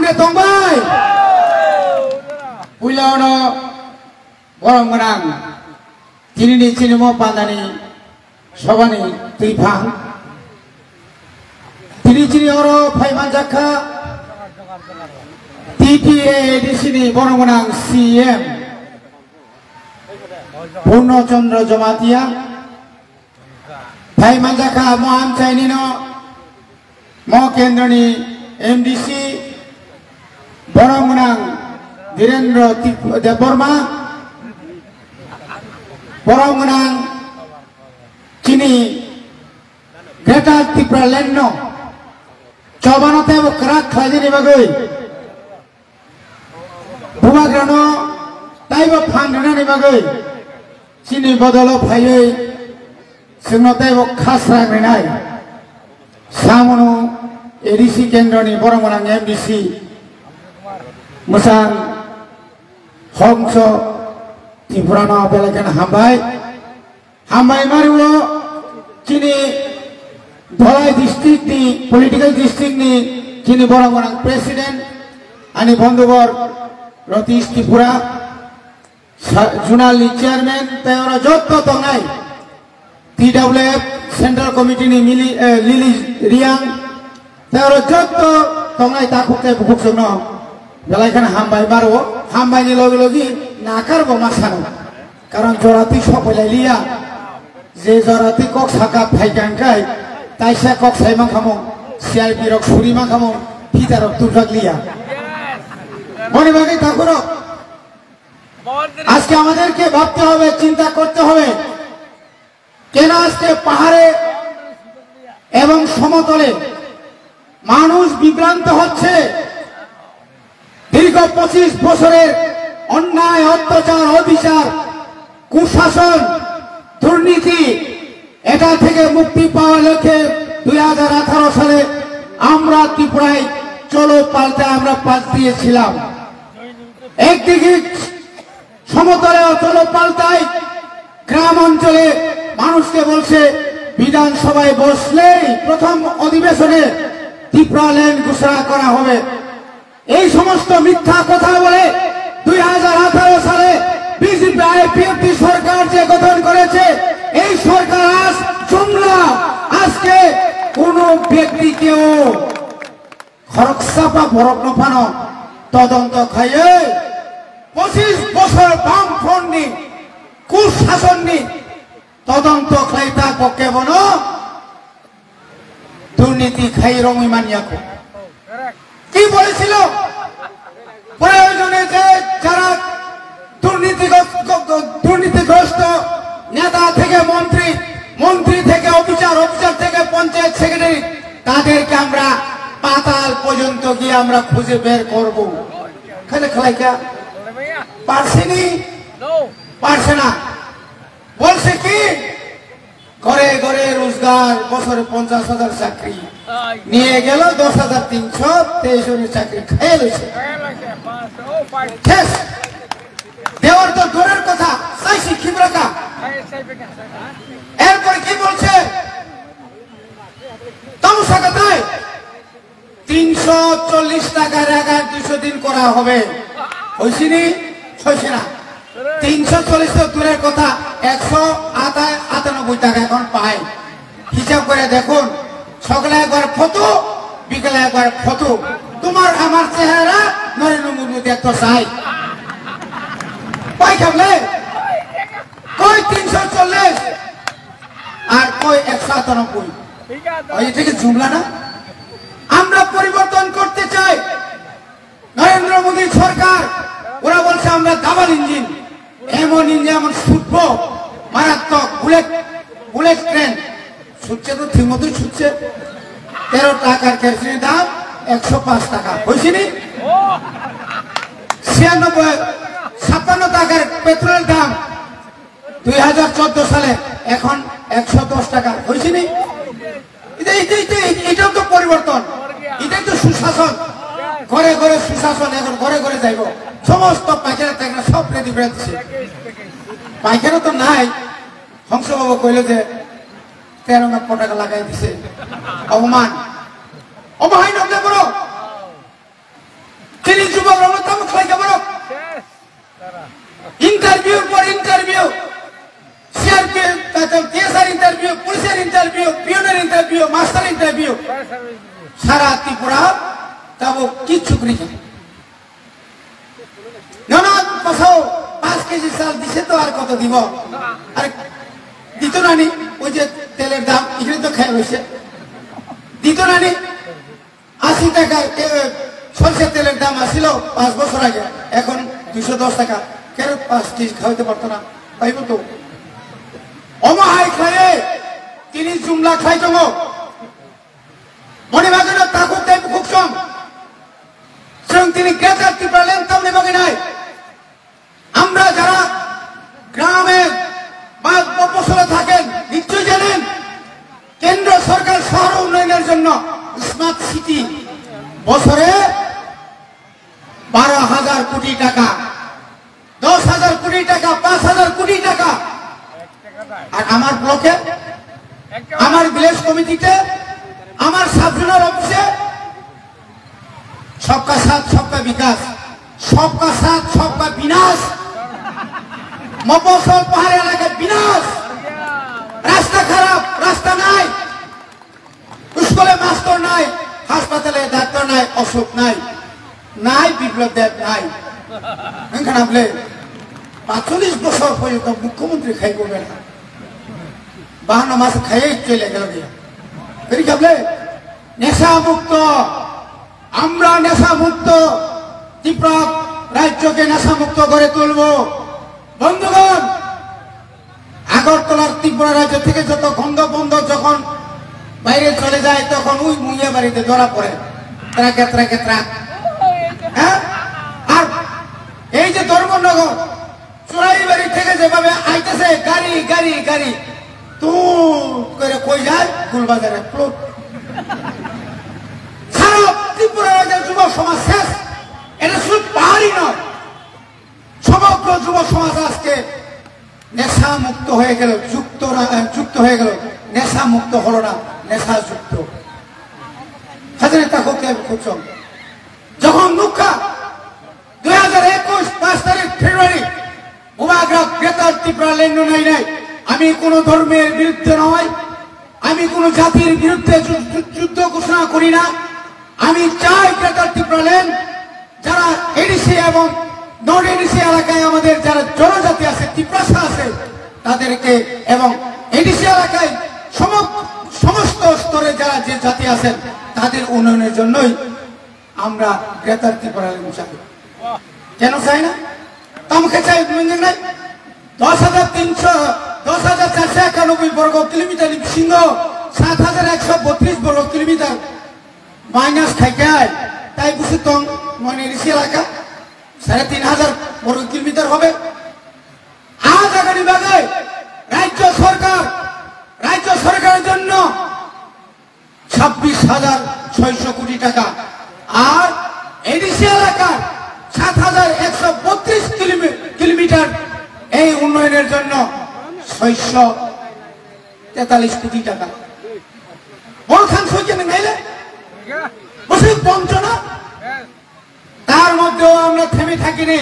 Ane tongbai. Pulau borong menang. Cini mo pandani sobani tuipang. Cini oro Paiman Jaka. TPA di sini borong menang CM. Purno Chandra Jamatia. Paiman Jaka mo amcai nino. Mo kendrani MDC. Borong menang Direndra Deborma. Borong menang Cini Greta Tipra Lenno. Coba nanti aku kerak lagi nih bagai. Buat grano, tapi aku pandana nih bagai. Cini bodolo payai. Semua tapi aku khasra menai. Samono edisi kendro nih borong menang MDC. Musang Hongso Tipurana belakan hambai marulo Cini Dholai district ni political district ni Cini borang presiden ani bondobor Ratish Tripura Junal ni chairman tayora jotto tongai TWF central committee ni Lili Riang tayora jotto tongai takukte bukuk sugno belakan hambai marulo hambai ni logi nakar bomasano karon jorati sopolai liya je jorati kok sakap phaikankai taisa kok saimang kamu CIP rok surima kamu kita rok turjak liya mone bagai ঠাকুরো আজকে আমাদেরকে ভাবতে হবে চিন্তা করতে হবে কেন আজকে পাহাড়ে এবং সমতলে মানুষ বিভ্রান্ত হচ্ছে দীর্ঘ 25 বছরের অন্যায় অত্যাচার অবিচার কুশাসন দুর্নীতি এটা থেকে মুক্তি পাওয়ার লক্ষ্যে 2018 সালে আমরা ত্রিপুরায় চলো পাল্টে আমরা পাশ দিয়েছিলাম একদিকে সমতলে চলো পাল্টাই গ্রাম অঞ্চলে মানুষকে বলছে বিধানসভায় বসলেই প্রথম অধিবেশনে ত্রিপুরা ল্যান্ড ঘোষণা করা হবে এই সমস্ত মিথ্যা কথা বলে 2018 সালে বিজেপি আইপিএফটি সরকার যে গঠন করেছে এই সরকার আজ জুমলা আজকে কোন ব্যক্তিকেও খরকসাপা ভরক নফানো তদন্ত খাইয়ে 25 বছর বামফ্রন্ট নি কুশাসন নি তদন্ত খাইতা পক্ষে বন দুর্নীতি খাই রঙই মানিয়াকো কি বলেছিল প্রয়োজনে যে যারা দুর্নীতিগ্রস্ত নেতা থেকে মন্ত্রী থেকে অফিসার থেকে পঞ্চায়েত সেক্রেটারি তাদেরকে আমরা পাতাল পর্যন্ত গিয়ে আমরা খুঁজে বের করব খালি খালাইকা পারছে না বলছে কি ঘরে ঘরে রোজগার বছরে 50,000 চাকরি নিয়ে গেল 10,323 চাকরি খেয়ে লইছে দেওয়ার তো দূরের কথা চাইছি খিবরাকা এরপরে কি বলছে তামসা কথায় 340 টাকার আগার 200 দিন করা হবে হইছিনি হইছে না 340 তো দূরের কথা 198 টাকা এখন পায় হিসাব করে দেখুন সকালে একবার ফটো বিকেলে একবার ফটো তোমার আমার চেহারা নরেন্দ্র মোদী দেখতে চাই কই খাবলে কই 340 আর কই 197 এটা কি জুমলা না আমরা পরিবর্তন করতে চাই নরেন্দ্র মোদী সরকার ওরা বলছে আমরা ডাবল ইঞ্জিন এমন ইঞ্জিন এমন ছুটবো মারাত্মক বুলেট ট্রেন ছুটছে তো ঠিক মতোই ছুটছে 13 টাকার কেরোসিনের দাম 105 টাকা হয়েছিনি 56 টাকার পেট্রোলের দাম 2014 সালে এখন 110 টাকা হয়েছিনি এটাও তো পরিবর্তন এটাই তো সুশাসন ঘরে ঘরে সুশাসন এখন ঘরে ঘরে যাইব সমস্ত পাইকারা টাকা সব রেডি করে দিচ্ছে পাইকারা তো নাই হংসবাবু কইল যে 13 লক্ষ টাকা লাগাই দিছে অপমান অবহাই নকলে বড় সারা ত্রিপুরা তাবো কিচ্ছু করি না পাশাও 5 কেজি চাল দিছে তো আর কত দিব আর দিত নানি ওই যে তেলের দাম এখানে তো খেয়ে হয়েছে দিত নানি 80 টাকা সরষের তেলের দাম আসছিল 5 বছর আগে এখন 210 টাকা কেন 5 কেজি খাওয়াইতে পারতো না পাইব তো অমাহাই খায়ে তিনি জুমলা খাই জম মনে ভাগে না তাকুক দেব খুকসম সুতরাং তিনি গ্রেটার ত্রিপুরা লেন তামনে ভাগে নাই আমরা যারা গ্রামে বা মফস্বলে থাকেন নিশ্চয়ই জানেন কেন্দ্র সরকার শহর উন্নয়নের জন্য স্মার্ট সিটি বছরে 12,000 কোটি টাকা 10,000 কোটি টাকা 5,000 কোটি টাকা আর আমার ব্লকে আমার ভিলেজ কমিটিতে আমার সাবজোনাল অফিসে সবকা সাথ সবকা বিকাশ সবকা সাথ সবকা বিনাশ মফস্বল পাহাড়ি এলাকায় বিনাশ রাস্তা খারাপ রাস্তা নাই স্কুলে মাস্টার নাই হাসপাতালে ডাক্তার নাই অসুখ নাই নাই বিপ্লব দেব নাই এখানে আপনি 45 বছর পর্যন্ত মুখ্যমন্ত্রী খাই করবে না 52 মাস খাইয়ে চলে গেল আপনি নেশা মুক্ত আমরা নেশা মুক্ত ত্রিপুরা রাজ্যকে নেশা মুক্ত করে তুলব বন্ধুগণ আগরতলার ত্রিপুরা রাজ্য থেকে যত গন্ধ বন্ধ যখন বাইরে চলে যায় তখন ওই মুইয়া বাড়িতে ধরা পড়ে ত্রাক হ্যাঁ আর এই যে ধর্মনগর চোরাই বাড়ি থেকে যেভাবে আইতেছে গাড়ি গাড়ি গাড়ি তু করে কই যায় ফুলবাজারে প্লট সারা ত্রিপুরা রাজ্যের যুব সমাজ শেষ এটা শুধু পাহাড়ি নয় সমগ্র যুব সমাজ আজকে নেশা মুক্ত হয়ে গেল যুক্ত হয়ে গেল নেশা মুক্ত হলো না নেশা যুক্ত যখন মুখ্যা 2021 5 তারিখ ফেব্রুয়ারি উমাগ্রা গ্রেটার ত্রিপুরা লেন নাই আমি কোন ধর্মের বিরুদ্ধে নয় আমি কোন জাতির বিরুদ্ধে যুদ্ধ ঘোষণা করি না আমি চাই গ্রেটার ত্রিপুরা লেন যারা এডিসি এবং নন এডিসি এলাকায় আমাদের যারা জনজাতি আছে ত্রিপুরাসা আছে তাদেরকে এবং এডিসি এলাকায় সমস্ত স্তরে যারা যে জাতি আছেন তাদের উন্নয়নের জন্যই আমরা গ্রেটার ত্রিপুরা লেন চাই কেন চাই না তামকে চাই নাই 10,491 বর্গ কিলোমিটার বিশিন্ন 7,132 বর্গ কিলোমিটার মাইনাস খাইকায় তাই বুঝি তো মানে ঋষি এলাকা 3,500 বর্গ কিলোমিটার হবে আজ আগামী বাগে রাজ্য সরকারের জন্য 26,600 কোটি টাকা আর এডিসি এলাকার 7,132 কিলোমিটার এই উন্নয়নের জন্য 643 কোটি টাকা বলখান সইকেন নাইলে বসে বঞ্চনা তার মধ্যেও আমরা থেমে থাকিনি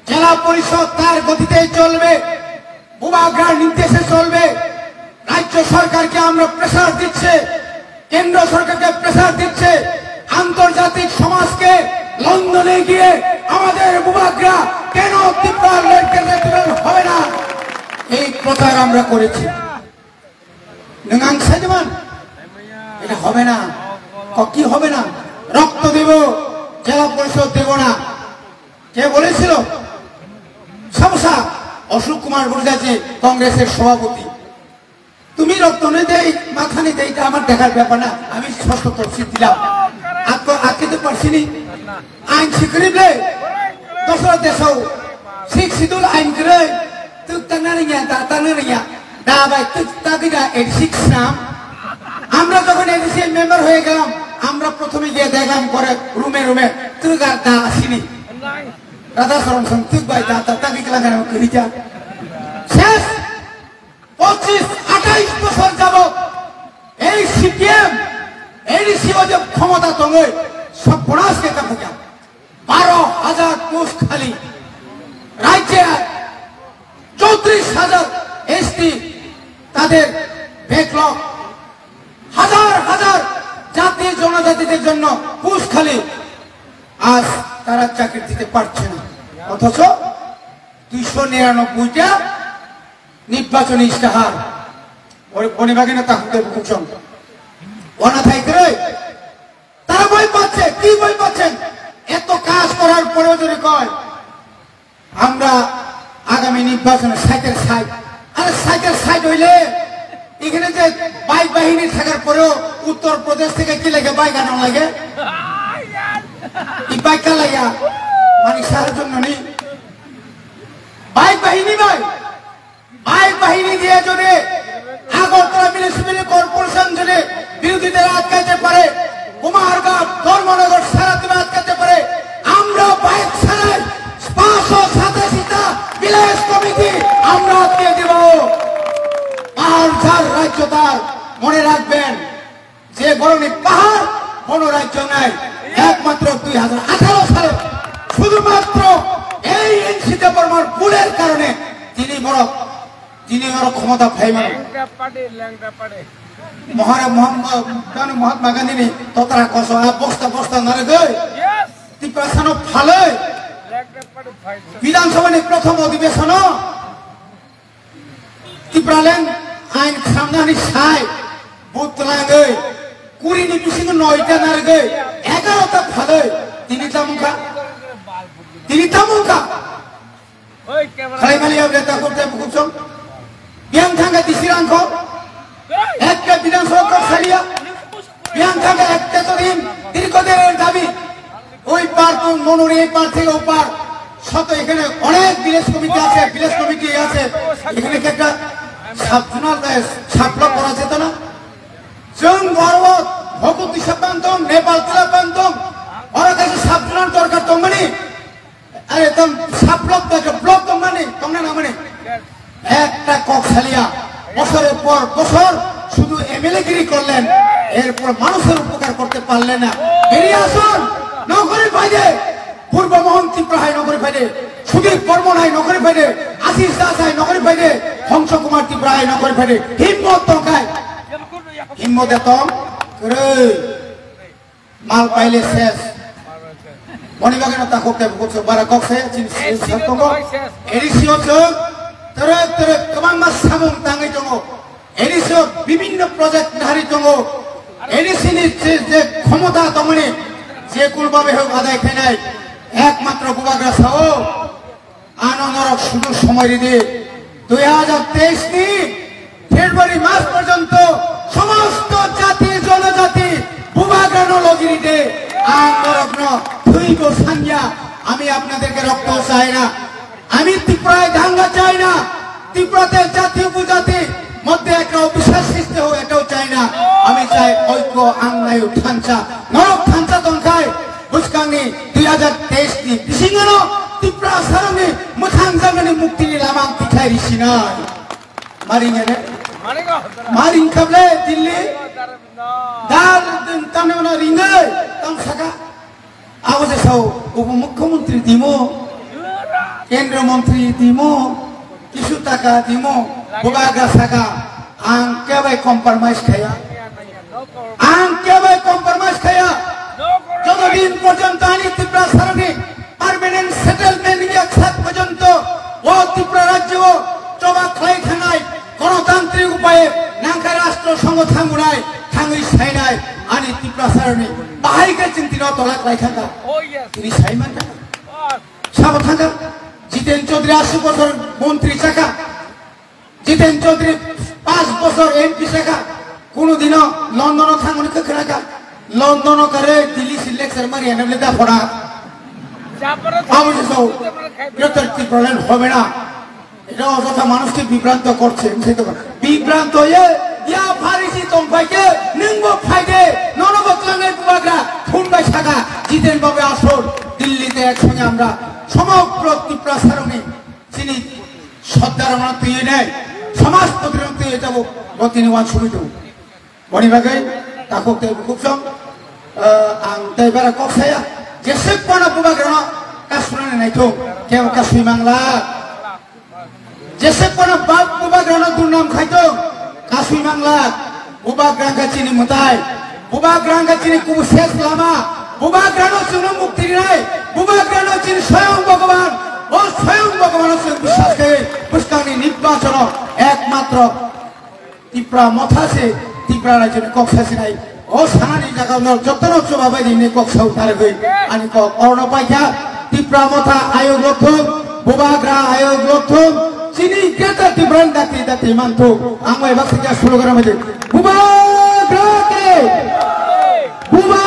জেলা পরিষদ তার গতিতে চলবে বুবাগ্রার নির্দেশে চলবে রাজ্য সরকারকে আমরা প্রেসার দিচ্ছে কেন্দ্র সরকারকে প্রেসার দিচ্ছে আন্তর্জাতিক সমাজকে লন্ডনে গিয়ে আমাদের বুবাগ্রা কেন ত্রিপুরা হবে না এই প্রচার আমরা করেছি এটা হবে না কি হবে না রক্ত দেব জেলা পরিষদ দেব না কে বলেছিল সমস্যা অশোক কুমার বরুজাজি কংগ্রেসের সভাপতি তুমি রক্ত নিয়ে দেয় মাথা নিয়ে দেয় এটা আমার দেখার ব্যাপার না আমি ষষ্ঠ তফসিল দিলাম আজকে তো পারছিনি আইন শিখরিবলে দোসরা দেশও শিখ সিদুল আইন করে তুই টানা দাবাই তুই তাদিরা 86 নাম আমরা যখন এডিসি মেম্বার হয়ে গেলাম আমরা প্রথমে গিয়ে দেখলাম করে রুমে তুই দা আসিনি রাধা শরণ সিং তুই ভাই দা তাকে গেলাম করি যা শেষ 25-28 বছর যাব এই সিপিএম এডিসি যে ক্ষমতা তঙ্গে সব বনাসকে কাছে 12,000 পোস্ট খালি রাজ্যে 34,000 এসটি তাদের ব্যাকলগ হাজার চাকরির জন্য ঘুষ খালি আজ তারা চাকরি দিতে পারছে না অথচ 299টা নির্বাচনী ইস্তাহার ওই বনিবাগে না তাহলে বুঝছেন অনাথায় করে তারা বই পাচ্ছে কি বই পাচ্ছেন এত কাজ করার পরেও যদি কয় আমরা আগামী নির্বাচনে সাইকেল সাইড আরে সাইকেল সাইড হইলে এখানে যে বাইক বাহিনী থাকার পরেও উত্তরপ্রদেশ থেকে কি লাগে বাইক আনা লাগে এই বাইকটা লাগিয়া মানে সারার জন্য নেই বাইক বাহিনী নয় বাইক বাহিনী দিয়ে যদি আগরতলা মিউনিসিপ্যালিটি কর্পোরেশন যদি বিরোধীদের আটকাইতে পারে কুমারঘাট ধর্মনগর সারাদিন আটকাতে পারে আমরা বাইক ছাড়াই 587টা ভিলেজ কমিটি আমরা আটকে দেব পাহাড় ঝাড় রাজ্য তার মনে রাখবেন যে বরণী পাহাড় কোন রাজ্য নাই একমাত্র 2018 সালে শুধুমাত্র এই এনসিতে বর্মার ভুলের কারণে তিনি বড় ক্ষমতা পাইবেন মহাত্মা গান্ধী নি ততরা কস বস্তা বস্তা নারে গে ত্রিপুরা সানো ফালে বিধানসভানি প্রথম অধিবেশন ত্রিপুরালেন আইন খামনানি সাই বুথ লাগে 20 নি বিসিং 9টা নারে গে 11টা ফালে তিনি তামুকা খাইমালিয়া বেতা করতে বুঝছো yang thangga disirangko একটা বিধানসভা খালিয়া yang thangga একটা তরিম দীর্ঘদিনের দাবি ওই পার তো মনোরে এই পার থেকে ওপার শত এখানে অনেক ভিলেজ কমিটি আছে এখানে কি একটা ছাপলা করা যেত না जों भारत भगवती साबांतम नेपाल तिलाबांतम ওরা কাছে সাবধান দরকার তো মানে আরে একদম সাপলক ব্লক তো মানে তোমরা না মানে একটা কক্সালিয়া বছরের পর বছর শুধু এমএলএ গিরি করলেন এরপর মানুষের উপকার করতে পারলেন না বেরিয়ে আসুন নগরী বাইরে পূর্ব মোহন ত্রিপুরায় নগরী বাইরে সুদীপ বর্মনাই নগরী বাইরে আশিস দাসাই নগরী বাইরে হংস কুমার ত্রিপুরায় নগরী বাইরে হিম্মত টঙ্কায় হিম্মত এতম করে মাল পাইলে শেষ বনিবাগের তা কোকে বুকছে বারা কক্সে চিন সতঙ্গ এরিসিও tere kemang mas samung tangi tongo এরিসিও বিভিন্ন প্রজেক্ট ধারি tongo এরিসিনি যে ক্ষমতা তমনে যে কুলভাবে হোক আদায় খাই নাই একমাত্র বুবাগ্রা সাহ আনন্দরক শুধু সময় দিয়ে 2023 নি ফেব্রুয়ারি মাস পর্যন্ত সমস্ত জাতি জনজাতি বুবাগ্রা নলগিরিতে আন্দোলন থুইব সাঙ্গিয়া আমি আপনাদেরকে রক্ত চাই না আমি ত্রিপুরায় দাঙ্গা চাই না ত্রিপুরাতে জাতি উপজাতি মধ্যে একটা অবিশ্বাস সৃষ্টি হোক এটাও চাই না আমি চাই ঐক্য আংনায়ু ঠাঞ্চা নরক ঠাঞ্চা দংখায় বুঝকাংনি 2023 নি বিসিংনো ত্রিপুরা সারনি মুথাং জাগানি মুক্তিনি লামাং পিঠাই রিসিনাই মারিংনে মারিং খাবলে দিল্লি দাল তামনে না রিঙ্গে তাম সাকা আওয়াজে সাও উপমুখ্যমন্ত্রী দিমো কেন্দ্রীয় মন্ত্রী দিমো কিছু টাকা দিমো বুবাগ্রা সাকা আং কেবাই কম্প্রমাইজ খায়া যতদিন পর্যন্ত আনি ত্রিপুরা সারণী পার্মানেন্ট সেটেলমেন্ট একসাথ পর্যন্ত ও ত্রিপুরা রাজ্য চবা খাই থানায় গণতান্ত্রিক উপায়ে নাঙ্কা রাষ্ট্র সংঘ থাঙ্গুনায় থাঙ্গুই সাইনায় আনি ত্রিপুরা সারণী বাহাইকে চিন্তিত তলাক রাইখাঙ্গা তিনি সাইমান থাকা সাব থাকা জিতেন চৌধুরী 80 বছর মন্ত্রী চাকা জিতেন চৌধুরী 5 বছর এমপি চাকা কোনদিনও লন্ডন থাঙ্গুনি কখনাকা লন্ডন করে দিল্লি সিলেকশন মারি এনে দা পড়া আমি তো বিরক্তি প্রবলেম হবে না এটা অযথা মানুষকে বিভ্রান্ত করছে বিভ্রান্ত হয়ে ইয়া ফারিসি তংফাইকে নিংবো ফাইদে ননবতলাঙ্গাই বুবাগ্রা ফুনবাই সাগা জিতেন বাবু আসর দিল্লিতে একসঙ্গে আমরা সমগ্র ত্রিপুরা সারণী যিনি শ্রদ্ধার তুই নেয় সমাজ প্রতিরোধ তুই যাব গতিনি ওয়ান সুবিধ বনিবাগে তাকে খুব সম আং তাইবারা কক্সায়া যেসব পানা বুবাগ্রা কাশুরানি নাইতো কেউ কাশুই বাংলা যেসব পানা বাপ বুবাগ্রা দুর্নাম খাইতো কাশুই বাংলা বুবাগ্রা চিনি মতাই bubagrang ka chini kubu ses lama bubagrano sunu mukti rai bubagrano chini swayam bhagavan o swayam bhagavan sunu বিশ্বাস করে পুষ্কানি নির্বাচন একমাত্র ত্রিপুরা মথাসে ত্রিপুরা রাজ্যের কক্সাসি নাই ও সানানি জায়গা যত্ন চবাবাই দিনে কক্সাও তারে গই আনি কক অর্ণপাইখা ত্রিপুরা মথা আয়োগ লক্ষণ বুবাগ্রা আয়োগ লক্ষণ চিনি কেতা ত্রিপুরান দাতি দাতি মানতো আঙ্গ এবার থেকে শুরু করা হয়েছে বুবাগ্রাকে বুবা